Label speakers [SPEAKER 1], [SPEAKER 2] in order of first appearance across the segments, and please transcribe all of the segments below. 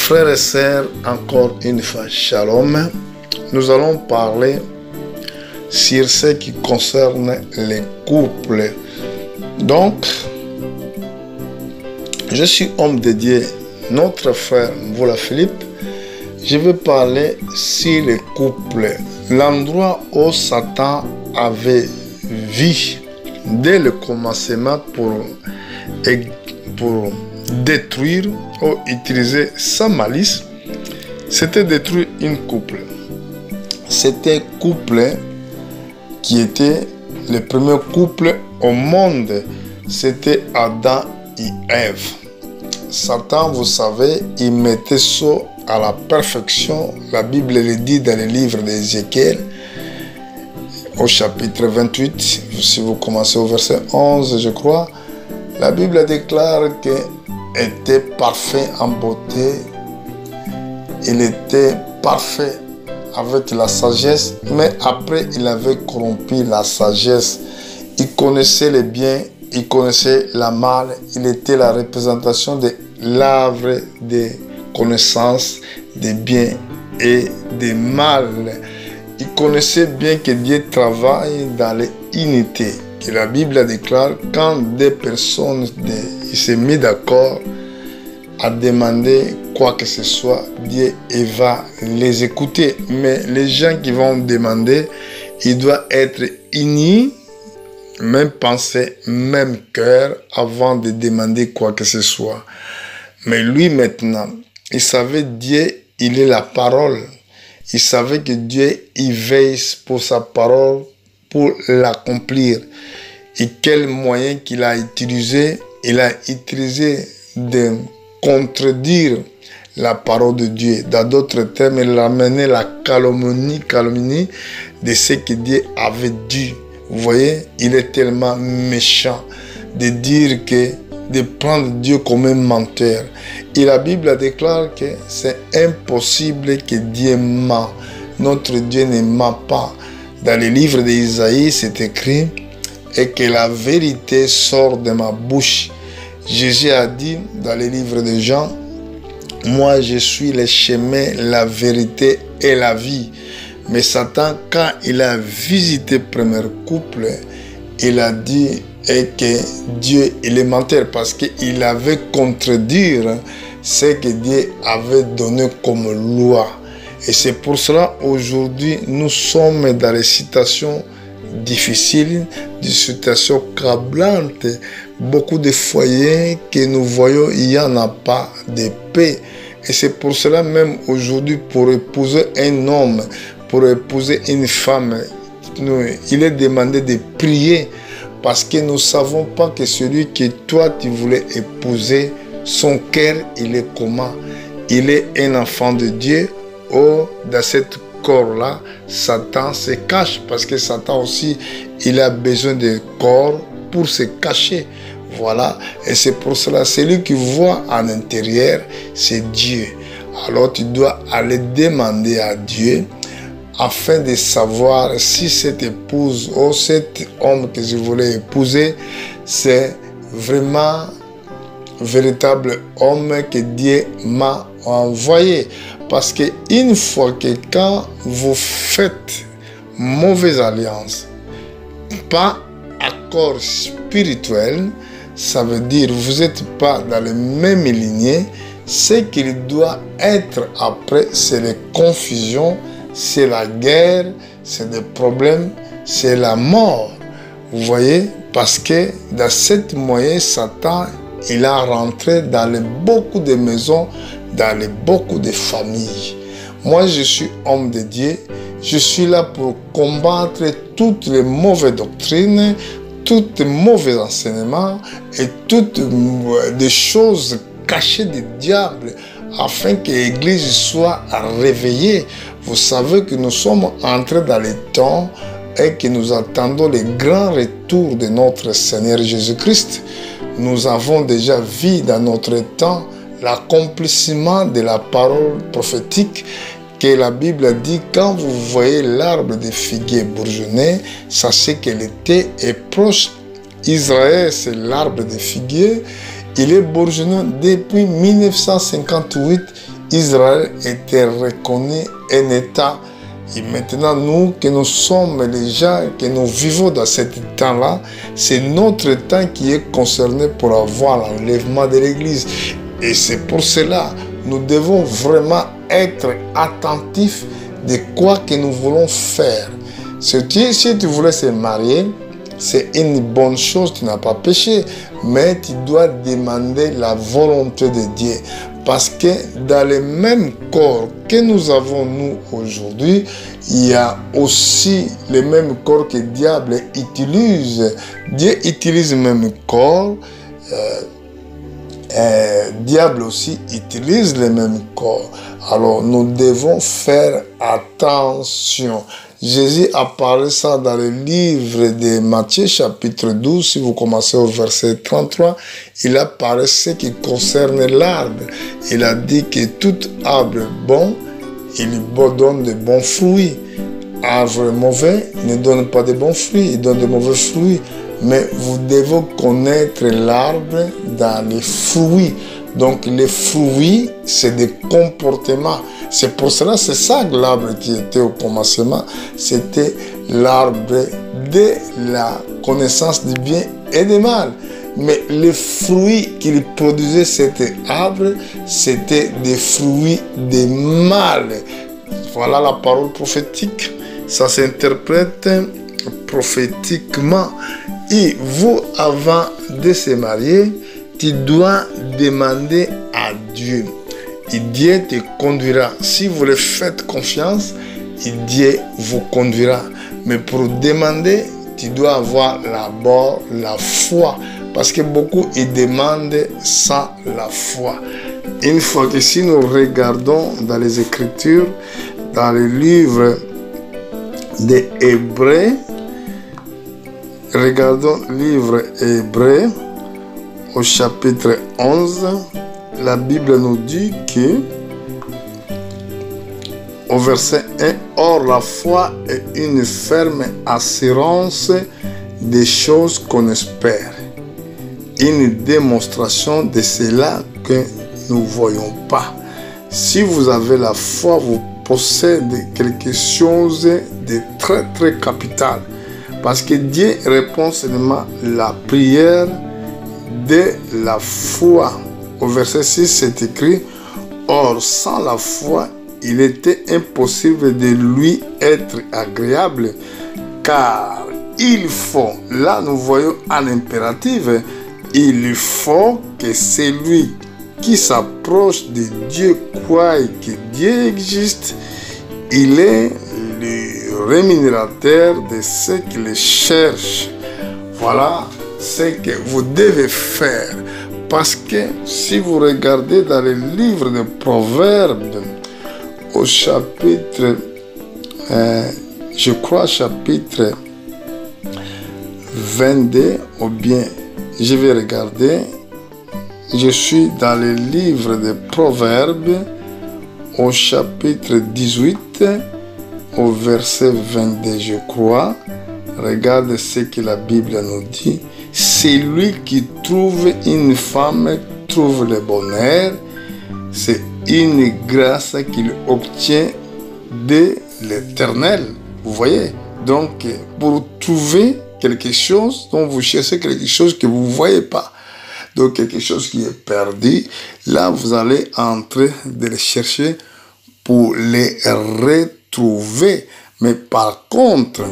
[SPEAKER 1] Frères et sœurs, encore une fois, shalom. Nous allons parler sur ce qui concerne les couples. Donc, je suis homme de Dieu, notre frère Mvoula Philippe. Je vais parler sur les couples, l'endroit où Satan avait vu dès le commencement pour détruire ou utiliser sa malice, c'était détruire une couple. C'était un couple qui était le premier couple au monde. C'était Adam et Ève. Satan, vous savez, il mettait ça à la perfection. La Bible le dit dans le livre d'Ézéchiel, au chapitre 28, si vous commencez au verset 11, je crois, la Bible déclare qu'il était parfait en beauté, il était parfait avec la sagesse, mais après il avait corrompu la sagesse. Il connaissait le bien, il connaissait le mal, il était la représentation de l'arbre des connaissances des biens et des mal. Il connaissait bien que Dieu travaille dans l'unité. Que la Bible déclare quand deux personnes se mettent d'accord à demander quoi que ce soit, Dieu va les écouter. Mais les gens qui vont demander, ils doivent être unis, même pensée, même cœur, avant de demander quoi que ce soit. Mais lui maintenant, il savait Dieu, il est la parole. Il savait que Dieu, il veille pour sa parole, pour l'accomplir. Et quel moyen qu'il a utilisé? Il a utilisé de contredire la parole de Dieu. Dans d'autres termes, il a amené la calomnie de ce que Dieu avait dit. Vous voyez, il est tellement méchant de dire que, de prendre Dieu comme un menteur. Et la Bible déclare que c'est impossible que Dieu ment. Notre Dieu ne ment pas. Dans le livre d'Isaïe, c'est écrit et que la vérité sort de ma bouche. Jésus a dit dans le livre de Jean, moi je suis le chemin, la vérité et la vie. Mais Satan, quand il a visité le premier couple, il a dit que Dieu il est menteur parce qu'il avait contredit ce que Dieu avait donné comme loi. Et c'est pour cela aujourd'hui nous sommes dans les situations difficiles, des situations crablantes. Beaucoup de foyers que nous voyons, il n'y en a pas de paix. Et c'est pour cela même aujourd'hui, pour épouser un homme, pour épouser une femme, il est demandé de prier parce que nous ne savons pas que celui que toi tu voulais épouser, son cœur, il est comment? Il est un enfant de Dieu ou dans cette corps-là, Satan se cache parce que Satan aussi, il a besoin de corps pour se cacher. Voilà, et c'est pour cela, celui qui voit en intérieur, c'est Dieu. Alors tu dois aller demander à Dieu afin de savoir si cette épouse ou cet homme que je voulais épouser, c'est vraiment véritable homme que Dieu m'a envoyé. Parce qu'une fois que quand vous faites mauvaise alliance, pas accord spirituel, ça veut dire vous n'êtes pas dans la même lignée. Ce qu'il doit être après, c'est les confusions, c'est la guerre, c'est des problèmes, c'est la mort. Vous voyez, parce que dans cette moyen, Satan, il a rentré dans beaucoup de maisons, dans beaucoup de familles. Moi, je suis homme de Dieu. Je suis là pour combattre toutes les mauvaises doctrines, tous les mauvais enseignements et toutes les choses cachées du diable afin que l'Église soit réveillée. Vous savez que nous sommes entrés dans les temps et que nous attendons le grand retour de notre Seigneur Jésus-Christ. Nous avons déjà vu dans notre temps l'accomplissement de la parole prophétique que la Bible dit, quand vous voyez l'arbre de figuier bourgeonner, sachez que l'été est proche. Israël, c'est l'arbre de figuier. Il est bourgeonnant depuis 1958. Israël était reconnu un État. Et maintenant, nous, que nous sommes les gens, que nous vivons dans cet temps-là, c'est notre temps qui est concerné pour avoir l'enlèvement de l'Église. Et c'est pour cela, nous devons vraiment être attentifs de quoi que nous voulons faire. Si tu voulais se marier, c'est une bonne chose, tu n'as pas péché, mais tu dois demander la volonté de Dieu. Parce que dans le même corps que nous avons nous aujourd'hui, il y a aussi le même corps que le diable utilise. Dieu utilise le même corps. Diable aussi utilise le même corps. Alors nous devons faire attention. Jésus a parlé ça dans le livre de Matthieu chapitre 12, si vous commencez au verset 33, il a parlé ce qui concerne l'arbre. Il a dit que tout arbre bon, il donne de bons fruits. Arbre mauvais ne donne pas de bons fruits, il donne de mauvais fruits. Mais vous devez connaître l'arbre dans les fruits. Donc les fruits, c'est des comportements. C'est pour cela, c'est ça que l'arbre qui était au commencement, c'était l'arbre de la connaissance du bien et du mal. Mais les fruits qu'il produisait cet arbre, c'était des fruits de mal. Voilà la parole prophétique. Ça s'interprète prophétiquement. Et vous, avant de se marier, tu dois demander à Dieu. Et Dieu te conduira. Si vous le faites confiance, Dieu vous conduira. Mais pour demander, tu dois avoir d'abord la foi. Parce que beaucoup, ils demandent sans la foi. Une fois que si nous regardons dans les Écritures, dans le livre des Hébreux, regardons le livre Hébreux au chapitre 11, la Bible nous dit que, au verset 1, « Or la foi est une ferme assurance des choses qu'on espère, une démonstration de cela que nous ne voyons pas. » Si vous avez la foi, vous possédez quelque chose de très très capital. Parce que Dieu répond seulement la prière de la foi. Au verset 6, c'est écrit, « Or, sans la foi, il était impossible de lui être agréable, car il faut, là nous voyons un impératif, il faut que celui qui s'approche de Dieu croie que Dieu existe, il est le rémunérateur de ceux qui le cherchent. » Voilà ce que vous devez faire. Parce que si vous regardez dans le livre de Proverbes, au chapitre, je crois chapitre 22, ou bien je vais regarder, je suis dans le livre de Proverbes, au chapitre 18, au verset 22, je crois. Regarde ce que la Bible nous dit. Celui qui trouve une femme trouve le bonheur. C'est une grâce qu'il obtient de l'Éternel. Vous voyez? Donc, pour trouver quelque chose dont vous cherchez quelque chose que vous ne voyez pas, donc quelque chose qui est perdu, là, vous allez entrer de le chercher pour les retrouver. Mais par contre,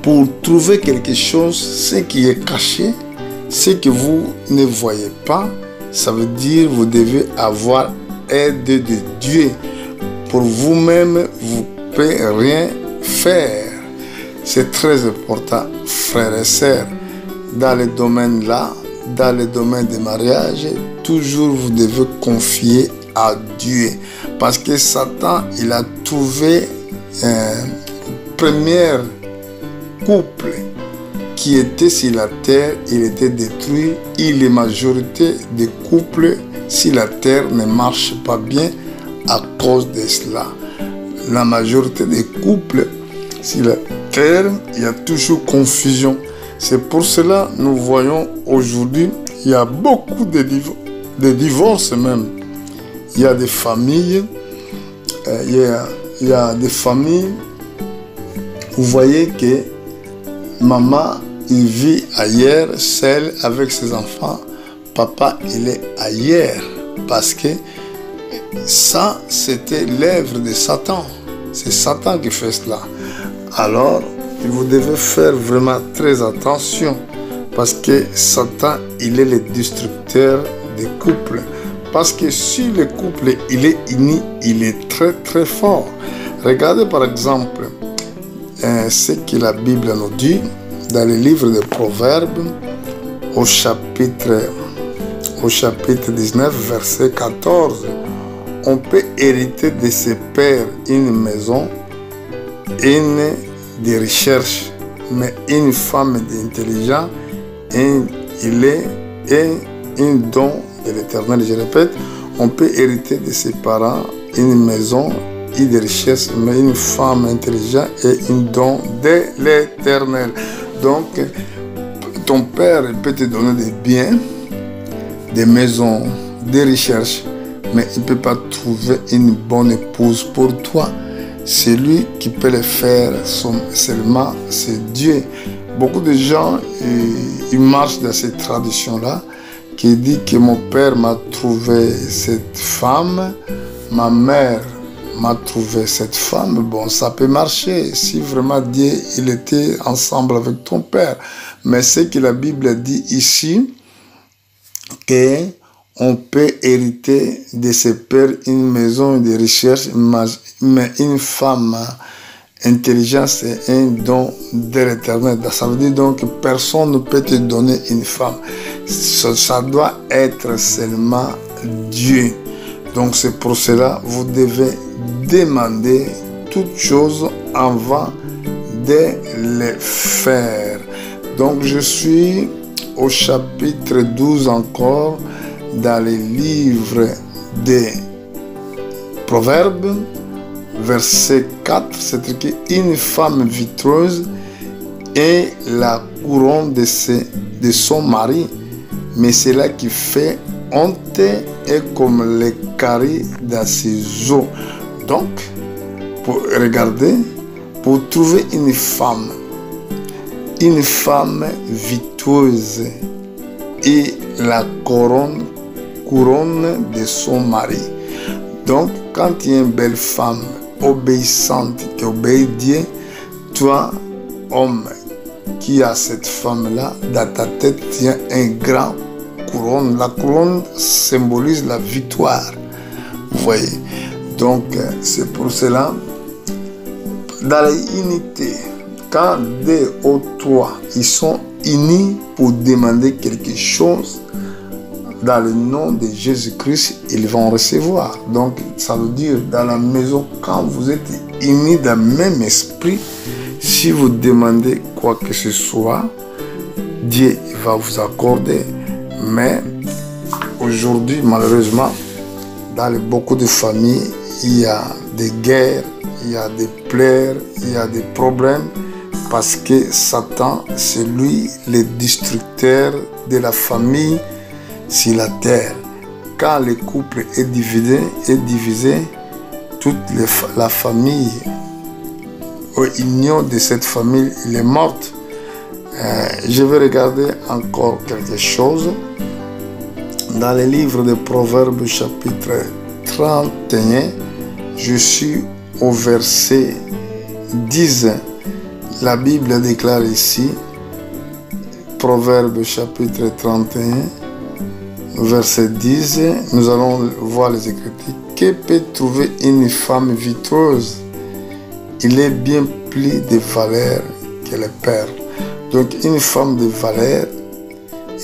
[SPEAKER 1] pour trouver quelque chose, ce qui est caché, ce que vous ne voyez pas, ça veut dire que vous devez avoir aide de Dieu. Pour vous-même, vous ne pouvez rien faire. C'est très important, frères et sœurs. Dans le domaine là, dans le domaine des mariages, toujours vous devez confier à Dieu. Parce que Satan, il a trouvé un premier couple qui était sur la terre, il était détruit. Et la majorité des couples sur la terre ne marchent pas bien à cause de cela. La majorité des couples sur la terre, il y a toujours confusion. C'est pour cela que nous voyons aujourd'hui, il y a beaucoup de divorces même. il y a des familles, il y a des familles, vous voyez que maman, il vit ailleurs, seul avec ses enfants. Papa, il est ailleurs. Parce que ça, c'était l'œuvre de Satan. C'est Satan qui fait cela. Alors, vous devez faire vraiment très attention. Parce que Satan, il est le destructeur des couples. Parce que si le couple, il est uni, il est très très fort. Regardez par exemple ce que la Bible nous dit dans le livre des Proverbes au chapitre 19, verset 14. On peut hériter de ses pères une maison, des recherches, mais une femme d'intelligence, il est un don de l'Éternel. Je répète, on peut hériter de ses parents une maison et des richesses, mais une femme intelligente est un don de l'Éternel. Donc, ton père peut te donner des biens, des maisons, des recherches, mais il ne peut pas trouver une bonne épouse pour toi. C'est lui qui peut le faire seulement, c'est Dieu. Beaucoup de gens, ils marchent dans cette tradition-là, qui dit que mon père m'a trouvé cette femme, ma mère m'a trouvé cette femme. Bon, ça peut marcher si vraiment Dieu, il était ensemble avec ton père. Mais ce que la Bible dit ici, qu'on peut hériter de ses pères une maison de recherche, mais une femme intelligente, c'est un don de l'Éternel. Ça veut dire donc que personne ne peut te donner une femme. Ça doit être seulement Dieu. Donc c'est pour cela que vous devez demander toutes choses avant de les faire. Donc je suis au chapitre 12 encore dans les livres des Proverbes, verset 4, c'est écrit « Une femme vitreuse est la couronne de son mari, mais c'est là qui fait honte est comme les caries dans ses os. » Donc, pour regarder, pour trouver une femme vitreuse et la couronne de son mari. Donc, quand il y a une belle femme obéissante qui obéit Dieu, toi, homme, qui a cette femme-là, dans ta tête, il y a un grand couronne. La couronne symbolise la victoire. Vous voyez. Donc, c'est pour cela, dans l'unité, quand deux ou trois, ils sont unis pour demander quelque chose, dans le nom de Jésus-Christ, ils vont recevoir. Donc, ça veut dire, dans la maison, quand vous êtes unis dans le même esprit, si vous demandez quoi que ce soit, Dieu va vous accorder. Mais aujourd'hui, malheureusement, dans beaucoup de familles, il y a des guerres, il y a des pleurs, il y a des problèmes, parce que Satan, c'est lui le destructeur de la famille sur la terre. Quand le couple est divisé, toute la famille, l'union de cette famille, il est morte. Je vais regarder encore quelque chose. Dans le livre de Proverbes, chapitre 31, je suis au verset 10. La Bible déclare ici, Proverbes, chapitre 31, verset 10, nous allons voir les Écritures. Que peut trouver une femme vitreuse? Il est bien plus de valeur que les perles. Donc une femme de valeur,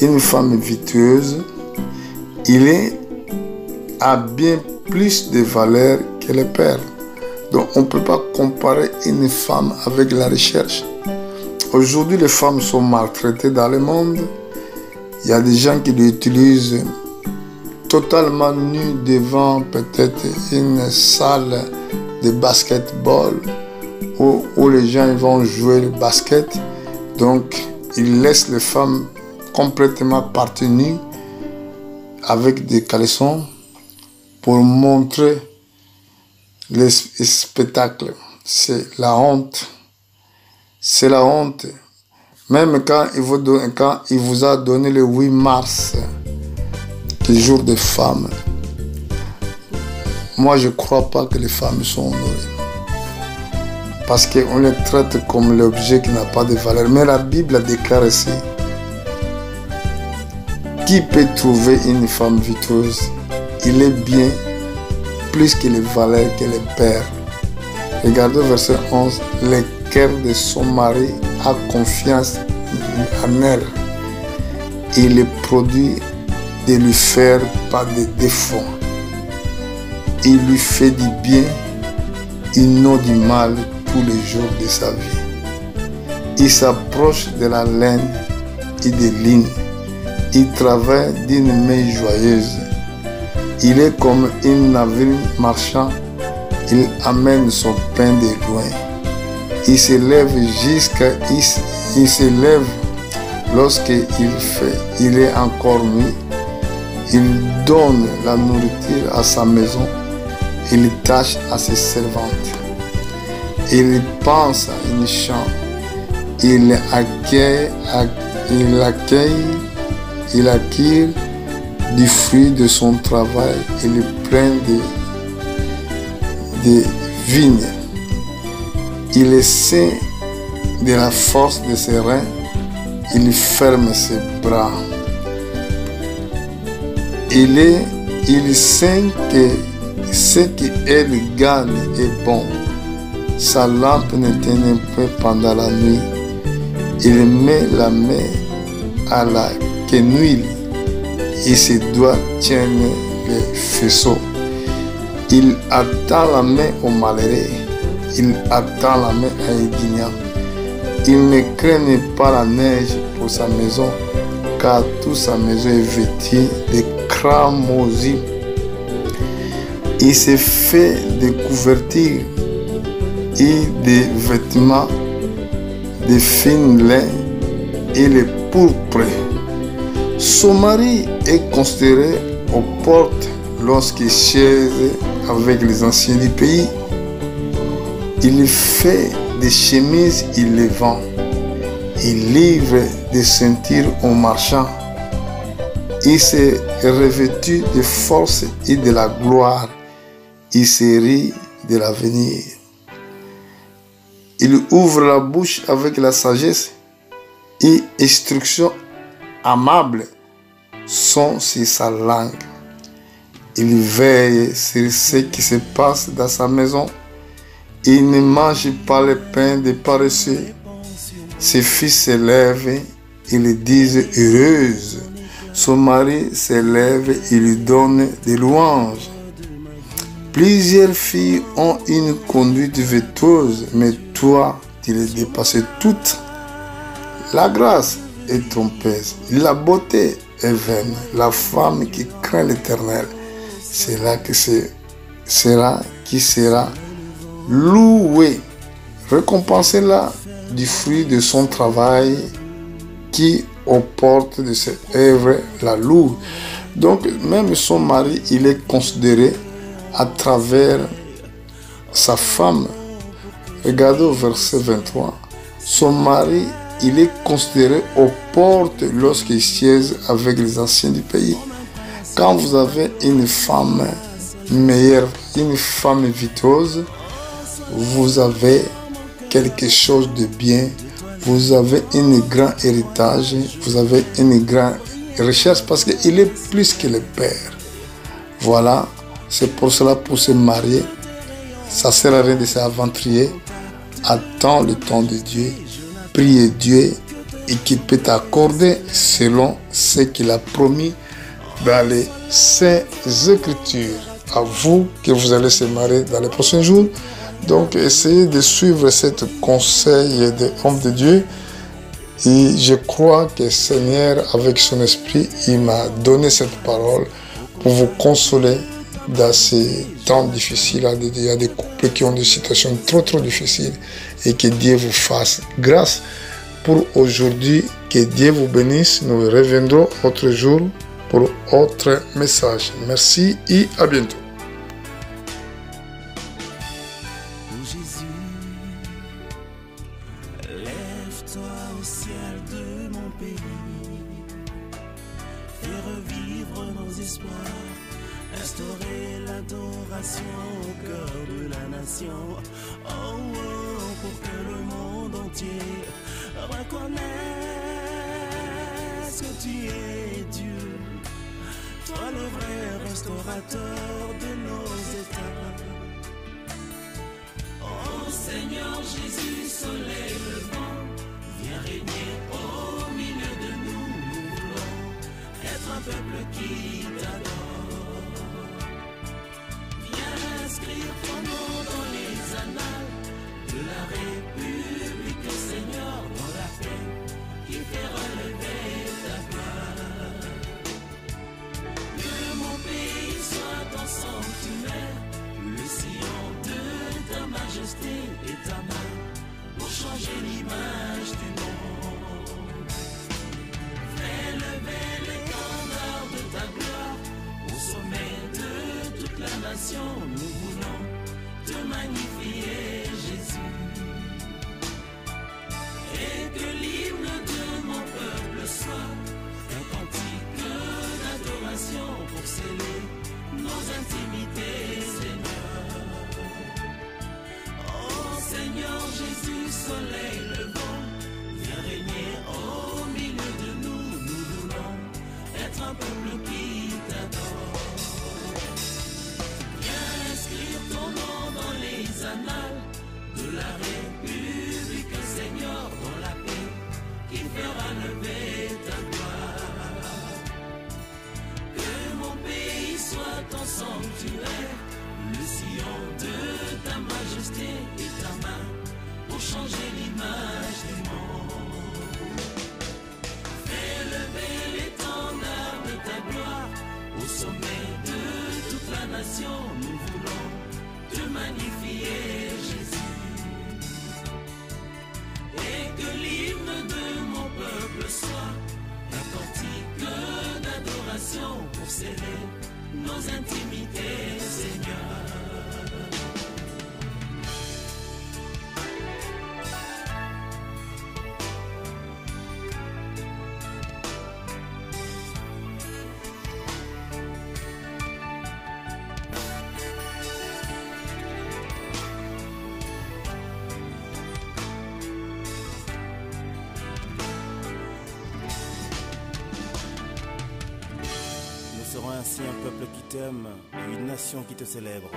[SPEAKER 1] une femme vitreuse, a bien plus de valeur que les perles. Donc on ne peut pas comparer une femme avec la recherche. Aujourd'hui, les femmes sont maltraitées dans le monde. Il y a des gens qui l'utilisent totalement nus devant peut-être une salle de basketball où les gens vont jouer le basket. Donc, ils laissent les femmes complètement parties nues avec des caleçons pour montrer les spectacles. C'est la honte. C'est la honte. Même quand il vous a donné le 8 mars, le jour des femmes, moi je ne crois pas que les femmes sont honorées. Parce qu'on les traite comme l'objet qui n'a pas de valeur. Mais la Bible déclare ici, qui peut trouver une femme virtueuse? Il est bien plus que les valeurs que les pères. Regardez verset 11. Le cœur de son mari a confiance en elle. Il est produit de lui faire pas de défaut. Il lui fait du bien, il n'a du mal tous les jours de sa vie. Il s'approche de la laine et des lignes. Il travaille d'une main joyeuse. Il est comme un navire marchand. Il amène son pain de loin. Il se lève il se lève il est encore nuit. Il donne la nourriture à sa maison. Il tâche à ses servantes. Il pense à une chambre. Il acquiert du fruit de son travail. Il prend des vignes. Il est saint de la force de ses reins. Il ferme ses bras. Il sait que ce qu'elle gagne est bon. Sa lampe n'éteint pas pendant la nuit. Il met la main à la quenouille et ses doigts tiennent les faisceaux. Il attend la main au malheureux. Il attend la main à Edignan. Il ne craint pas la neige pour sa maison, car toute sa maison est vêtue de cramoisi. Il se fait des couvertures et des vêtements de fin lin et les pourpres. Son mari est considéré aux portes lorsqu'il chaise avec les anciens du pays. Il fait des chemises, il les vend. Il livre des ceintures aux marchands. Il s'est revêtu de force et de la gloire. Il se rit de l'avenir. Il ouvre la bouche avec la sagesse et instructions amables sont sur sa langue. Il veille sur ce qui se passe dans sa maison. Il ne mange pas le pain des paresseux. Ses fils se lèvent et lui disent heureuse. Son mari se lève et lui donne des louanges. Plusieurs filles ont une conduite vertueuse, mais toi, tu les dépasses toutes. La grâce est trompeuse, la beauté est vaine. La femme qui craint l'Éternel, c'est là qui sera louée. Récompensez-la du fruit de son travail, qui aux portes de ses œuvres la loue. Donc même son mari, il est considéré à travers sa femme. Regardez au verset 23. Son mari, il est considéré aux portes lorsqu'il siège avec les anciens du pays. Quand vous avez une femme meilleure, une femme virtueuse, vous avez quelque chose de bien, vous avez un grand héritage, vous avez une grande richesse parce qu'il est plus que le père. Voilà, c'est pour cela, pour se marier, ça ne sert à rien de s'aventurer. Attends le temps de Dieu, prie Dieu et qu'il peut t'accorder selon ce qu'il a promis dans les Saintes Écritures. À vous que vous allez se marier dans les prochains jours. Donc, essayez de suivre ce conseil de l'homme de Dieu. Et je crois que le Seigneur, avec son esprit, il m'a donné cette parole pour vous consoler dans ces temps difficiles. Il y a des couples qui ont des situations trop difficiles et que Dieu vous fasse grâce pour aujourd'hui. Que Dieu vous bénisse. Nous reviendrons autre jour pour autre message. Merci et à bientôt.
[SPEAKER 2] Restaurer l'adoration au cœur de la nation. Oh, oh, pour que le monde entier reconnaisse que tu es Dieu, toi le vrai restaurateur de nos états. Oh Seigneur Jésus, soleil levant, viens régner au milieu de nous. Nous voulons être un peuple qui t'adore. Viens inscrire ton nom dans les annales de la République, Seigneur, dans la paix qui fait relever ta gloire. Que mon pays soit ton sanctuaire, le sillon de ta majesté et ta main pour changer l'image du monde. Fais lever l'étendard de ta gloire au sommet de toute la nation. Nous voulons te magnifier, Jésus. Et que l'hymne de mon peuple soit un cantique d'adoration pour sceller nos intimités, Seigneur. Oh Seigneur Jésus, soleil levant, viens régner au milieu de nous. Nous voulons être un peuple qui t'adore. Viens inscrire ton nom dans les annales de la République, Seigneur, dans la paix qui fera lever ta gloire. Que mon pays soit ton sanctuaire, le sillon de ta majesté et ta main pour changer l'image du monde. Fais lever l'étendard de ta gloire au sommet de toute la nation. Nous voulons te magnifier, Jésus. Et que l'hymne de mon peuple soit un cantique d'adoration pour sceller nos intimités, Seigneur. Nous serons ainsi un peuple qui t'aime et une nation qui te célèbre.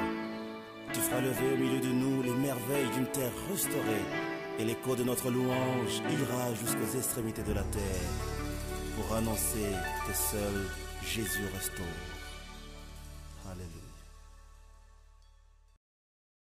[SPEAKER 2] Tu feras lever au milieu de nous les merveilles d'une terre restaurée, et l'écho de notre louange ira jusqu'aux extrémités de la terre pour annoncer que seul Jésus restaure. Alléluia.